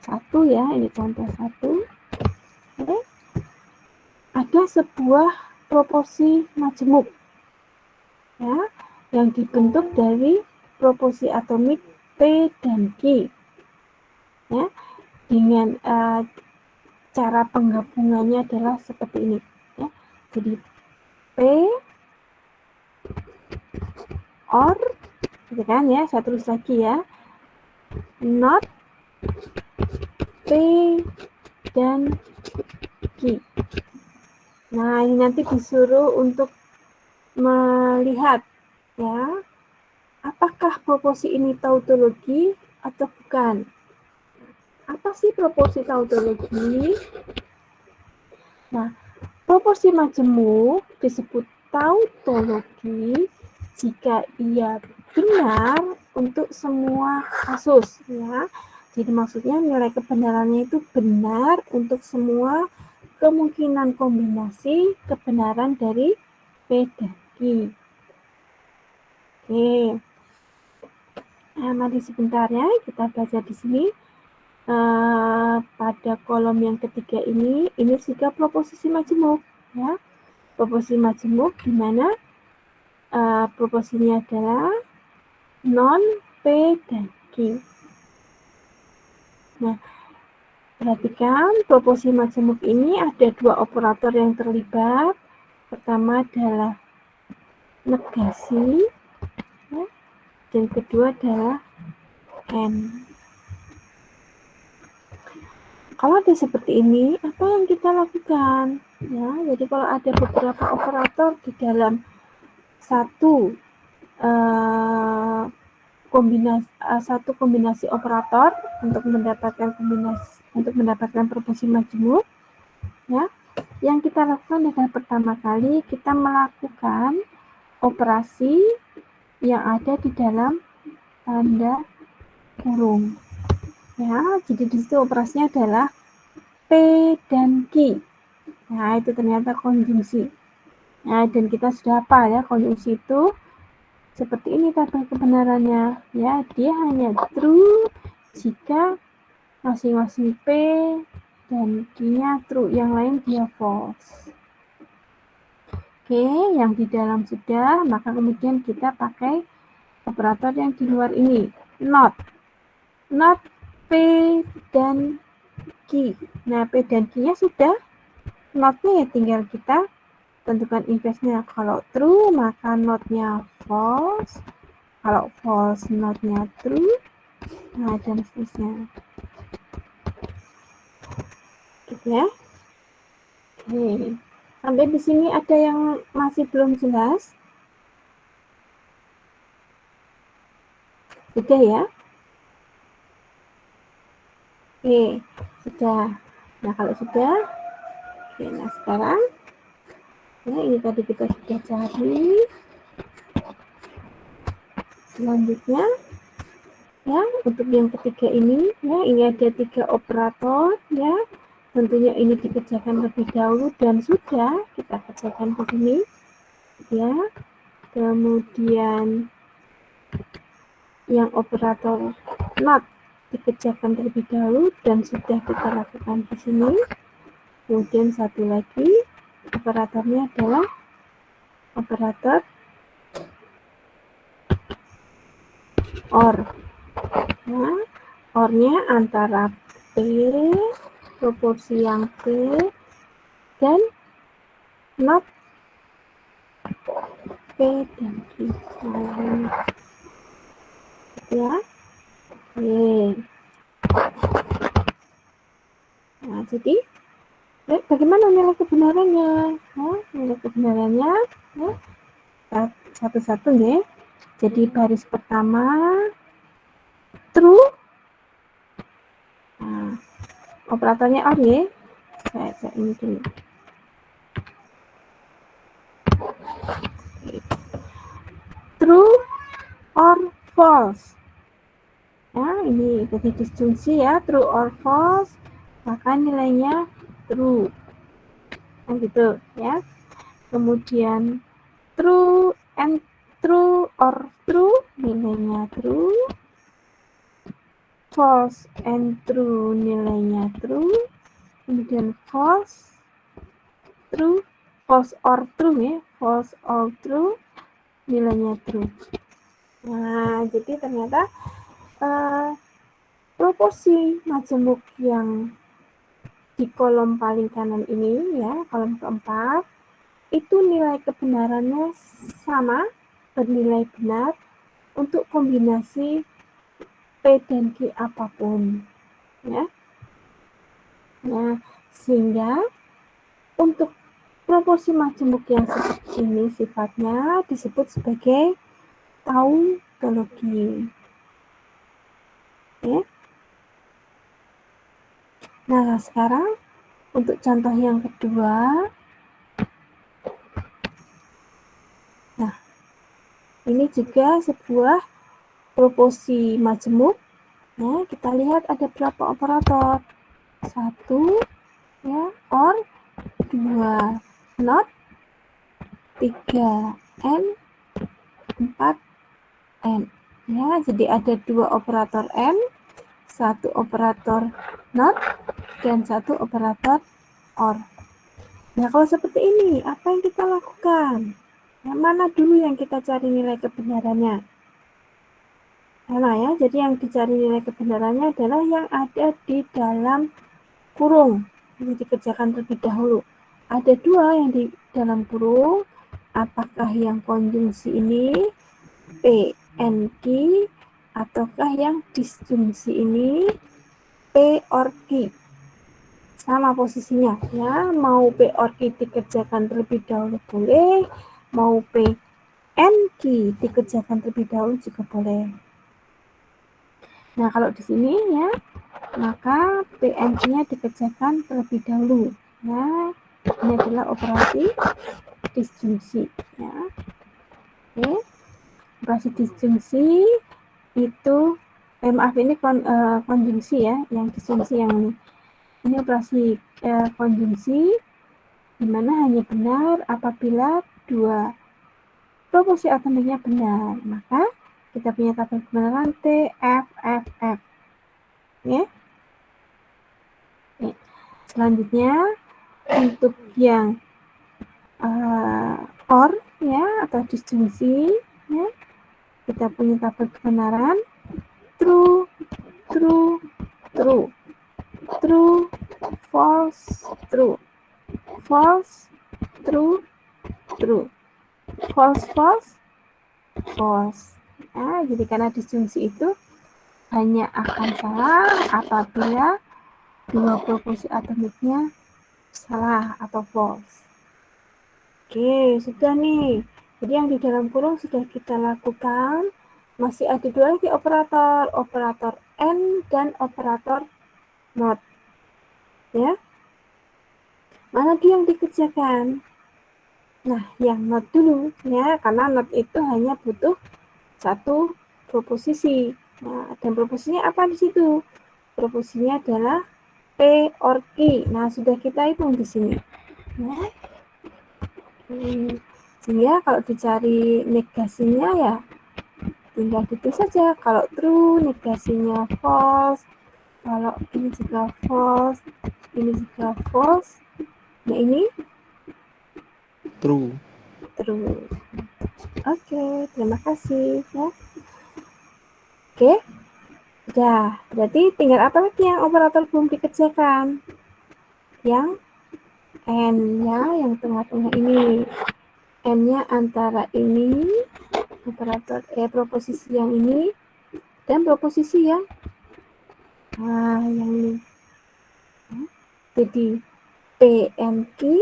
1 ya, ini contoh 1. Oke. Ada sebuah proporsi majemuk ya, yang dibentuk dari proporsi atomik P dan Q ya, dengan cara penggabungannya adalah seperti ini ya. Jadi P or gitu kan ya, saya tulis lagi ya, not P dan Q. Nah, ini nanti disuruh untuk melihat ya, apakah proporsi ini tautologi atau bukan. Apa sih proporsi tautologi? Nah, proporsi majemuk disebut tautologi jika ia benar untuk semua kasus ya. Jadi maksudnya nilai kebenarannya itu benar untuk semua kemungkinan kombinasi kebenaran dari P dan Q. Oke. Nah, mari sebentar ya, kita baca di sini. Pada kolom yang ketiga ini juga proporsi majemuk ya. Proporsi majemuk di mana proporsinya adalah non P dan Q. Nah, perhatikan proporsi majemuk ini ada dua operator yang terlibat. Pertama adalah negasi ya, dan kedua adalah N. Kalau ada seperti ini, apa yang kita lakukan? Ya, jadi kalau ada beberapa operator di dalam satu kombinasi operator untuk mendapatkan proporsi majemuk, ya, yang kita lakukan adalah pertama kali kita melakukan operasi yang ada di dalam tanda kurung. Ya, jadi di situ operasinya adalah P dan Q. Nah, itu ternyata konjungsi. Nah, dan kita sudah hafal ya, konjungsi itu seperti ini tabel kebenarannya. Ya, dia hanya true jika masing-masing P dan Q-nya true, yang lain dia false. Oke, yang di dalam sudah, maka kemudian kita pakai operator yang di luar ini, not P dan Q. Nah, P dan Q-nya sudah, not-nya ya tinggal kita tentukan inverse-nya. Kalau true, maka not-nya false. Kalau false, not-nya true. Nah, dan seterusnya. Gitu ya. Oke. Sampai di sini ada yang masih belum jelas? Sudah ya? Oke, sudah. Nah, kalau sudah, oke, nah sekarang, ya ini tadi kita sudah cari. Selanjutnya, ya untuk yang ketiga ini, ya ini ada 3 operator, ya. Tentunya ini dikerjakan lebih dahulu dan sudah kita kerjakan di sini, ya. Kemudian yang operator not dikerjakan terlebih dahulu dan sudah kita lakukan di sini. Kemudian satu lagi operatornya adalah operator OR. Nah, OR-nya antara P, proporsi yang P, dan not P dan Q. Nah, ya. Oke. Nah, jadi bagaimana nilai kebenarannya? Nah, nilai kebenarannya ya, satu-satu ya. Jadi baris pertama true. Nah, operatornya OR ya. Saya ini dulu. True or false. Ya, ini jadi disjungsi ya, true or false, maka nilainya true. Nah, gitu ya. Kemudian true and true or true, nilainya true. false and true nilainya true, kemudian false, true, false or true ya, false or true nilainya true. Nah, jadi ternyata proporsi majemuk yang di kolom paling kanan ini ya, kolom keempat, itu nilai kebenarannya sama, bernilai benar untuk kombinasi P dan Q apapun. Ya. Nah, sehingga untuk proporsi majemuk yang seperti ini sifatnya disebut sebagai tautologi. Ya. Nah, sekarang untuk contoh yang kedua. Nah, ini juga sebuah proporsi majemuk. Ya, kita lihat ada berapa operator. 1, ya, or, 2, not, 3, and 4, and. Ya, jadi ada 2 operator and, 1 operator not, dan 1 operator or. Nah, kalau seperti ini, apa yang kita lakukan? Yang mana dulu yang kita cari nilai kebenarannya? Nah, ya, jadi yang dicari nilai kebenarannya adalah yang ada di dalam kurung. Ini dikerjakan terlebih dahulu. Ada 2 yang di dalam kurung. Apakah yang konjungsi ini P, N, Q, ataukah yang disjungsi ini P or Q? Sama posisinya ya, mau P or Q dikerjakan terlebih dahulu boleh, mau P, N, Q dikerjakan terlebih dahulu juga boleh. Nah, kalau di sini ya, maka PNQ-nya dikerjakan terlebih dahulu. Ya, ini adalah operasi disjungsi. Ya. Oke, operasi disjungsi itu, maaf ini konjungsi ya, yang disjungsi yang ini. Ini operasi konjungsi, di mana hanya benar apabila 2 proporsi atomiknya benar. Maka kita punya tabel kebenaran T, F, F, F. Ya. Oke. Selanjutnya untuk yang or ya atau disjungsi ya, kita punya tabel kebenaran true, true, true, true, false, true, false, true, true, false, false, false. Nah, jadi karena disjungsi itu hanya akan salah apabila 2 proporsi atomiknya salah atau false. Oke, sudah nih. Jadi yang di dalam kurung sudah kita lakukan. Masih ada 2 lagi operator, operator and dan operator not. Ya. Mana dia yang dikerjakan? Nah, yang not dulu ya, karena not itu hanya butuh 1 proposisi. Nah, dan proposisinya apa di situ? Proposisinya adalah P or Q. Nah, sudah kita hitung di sini. Ya. Sehingga kalau dicari negasinya ya tinggal itu saja. Kalau true negasinya false, kalau ini juga false, ini juga false. Nah, ini True. true. Oke, terima kasih ya. Oke. Ya, berarti tinggal apa lagi yang operator belum dikerjakan? Yang N ya, yang tengah-tengah ini. N-nya antara ini, operator proposisi yang ini, dan proposisi yang yang ini. Jadi P and Q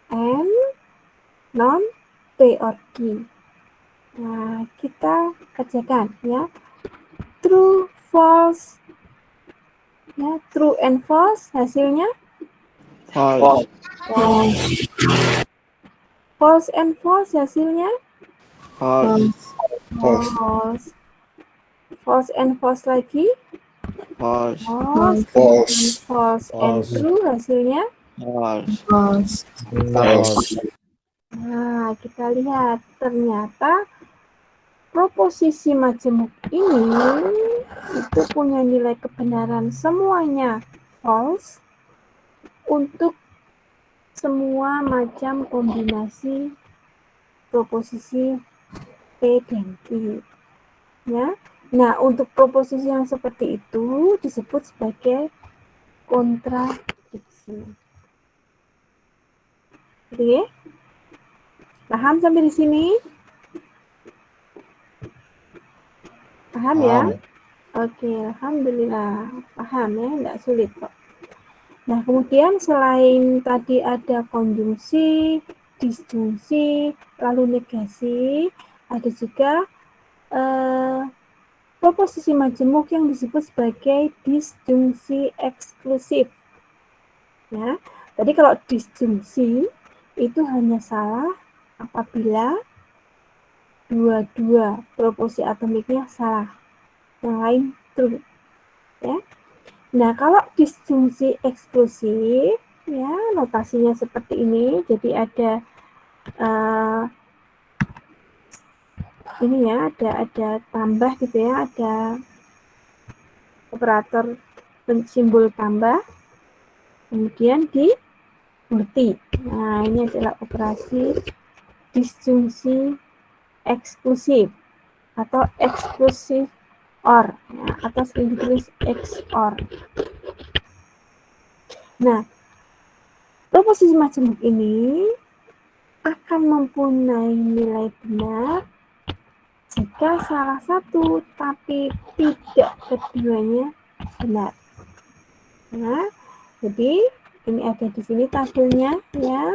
and non P or Q. Nah, kita kerjakan ya. True, false. Ya, true and false hasilnya False. false. False and false hasilnya False. false. False and false lagi False. false. False. False and False. true hasilnya False. False. Nah, kita lihat ternyata proposisi majemuk ini itu punya nilai kebenaran semuanya false untuk semua macam kombinasi proposisi P dan Q. Ya. Nah, untuk proposisi yang seperti itu disebut sebagai kontradiksi. Oke? Paham sampai di sini? Paham ya? Oke, alhamdulillah. Paham ya, nggak sulit kok. Nah, kemudian selain tadi ada konjungsi, disjungsi, lalu negasi, ada juga proposisi majemuk yang disebut sebagai disjungsi eksklusif. Ya, tadi kalau disjungsi itu hanya salah apabila dua-dua proposisi atomiknya salah, yang lain true. Ya. Nah, kalau disjungsi eksklusif, ya notasinya seperti ini. Jadi ada ini ya, ada tambah gitu ya, ada operator simbol tambah, kemudian dimulti. Nah, ini adalah operasi disjungsi eksklusif atau eksklusif OR, ya, atau sering ditulis XOR. Nah, proposisi majemuk ini akan mempunyai nilai benar jika salah satu tapi tidak keduanya benar. Nah, jadi ini ada di sini tabelnya ya.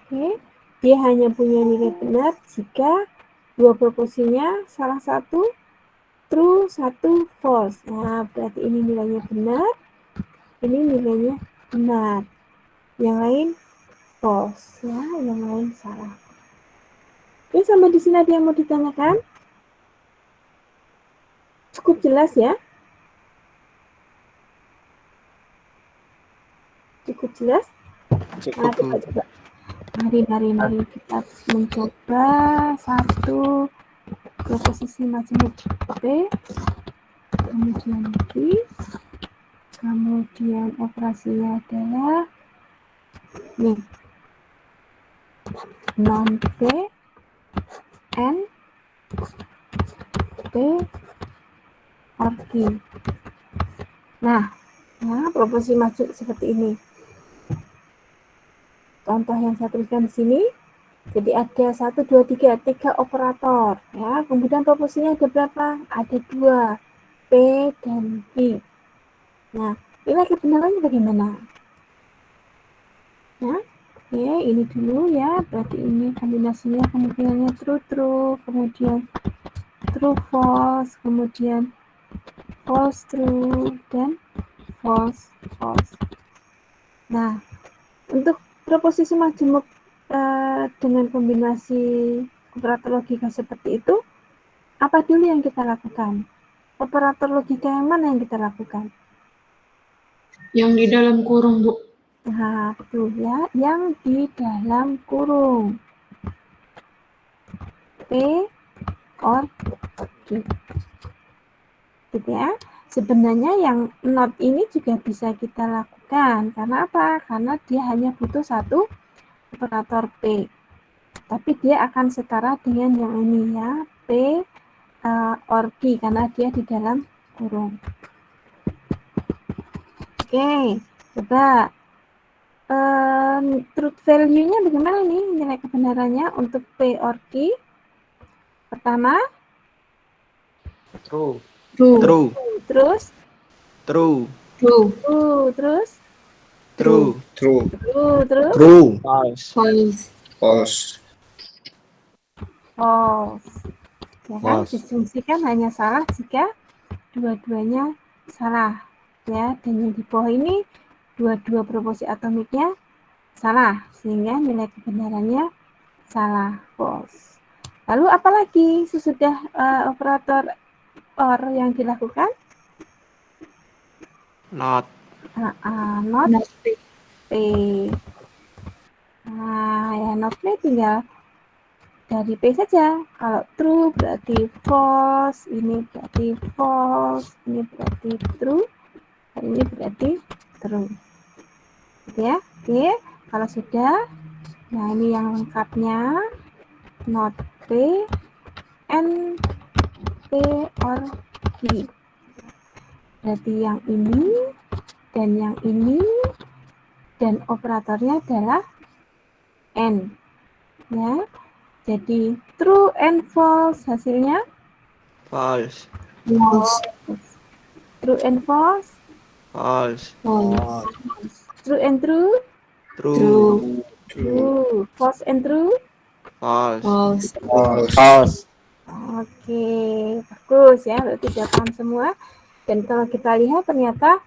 Oke, dia hanya punya nilai benar jika dua proposisinya salah satu true, satu false. Nah, berarti ini nilainya benar, ini nilainya benar. Yang lain false ya, yang lain salah. Oke, sampai di sini ada yang mau ditanyakan? Cukup jelas ya? Cukup jelas? Cukup. Nah, coba. Mari kita mencoba satu proposisi majemuk P, kemudian Q, kemudian operasinya adalah nih non P, N, P, or Q. Nah, proposisi majemuk seperti ini. Contoh yang saya tuliskan di sini. Jadi ada 1, 2, 3 operator. Ya, kemudian proposisinya ada berapa? Ada 2, P dan Q. Nah, nilai kebenarannya bagaimana? Nah, oke, ini dulu ya. Berarti ini kombinasinya kemungkinannya true, kemudian true false, kemudian false true, dan false false. Nah, untuk proposisi majemuk dengan kombinasi operator logika seperti itu, apa dulu yang kita lakukan? Operator logika yang mana yang kita lakukan? Yang di dalam kurung, Bu. Nah, betul ya, yang di dalam kurung. P or Q. Gitu ya. Sebenarnya yang not ini juga bisa kita lakukan. Karena apa? Karena dia hanya butuh satu operator P. Tapi dia akan setara dengan yang ini ya, P or Q, karena dia di dalam kurung. Oke, coba truth value-nya bagaimana nih, nilai kebenarannya untuk P or Q? Pertama, True. True. True. terus True. True. terus True. True. terus True. False. False. False. false. Ya kan, False. disfungsikan hanya salah jika dua-duanya salah. Ya, dan yang di bawah ini dua-dua proporsi atomiknya salah, sehingga nilai kebenarannya salah, false. Lalu apalagi sesudah operator OR yang dilakukan? Not. Not Not P. Nah, ya not P tinggal dari P saja. Kalau true berarti false, ini berarti false, ini berarti true, dan ini berarti true. Gitu ya. Oke, kalau sudah, nah ini yang lengkapnya, not P, N, P, or Q. Berarti yang ini, dan yang ini, dan operatornya adalah N. Ya, jadi true and false hasilnya False. False. true and false, False. true and true, True. true, false and true. False. False. Oke, bagus ya, berarti sudah paham semua. Dan kalau kita lihat ternyata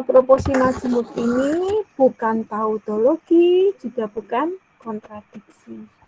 proposi majemuk ini bukan tautologi, juga bukan kontradiksi.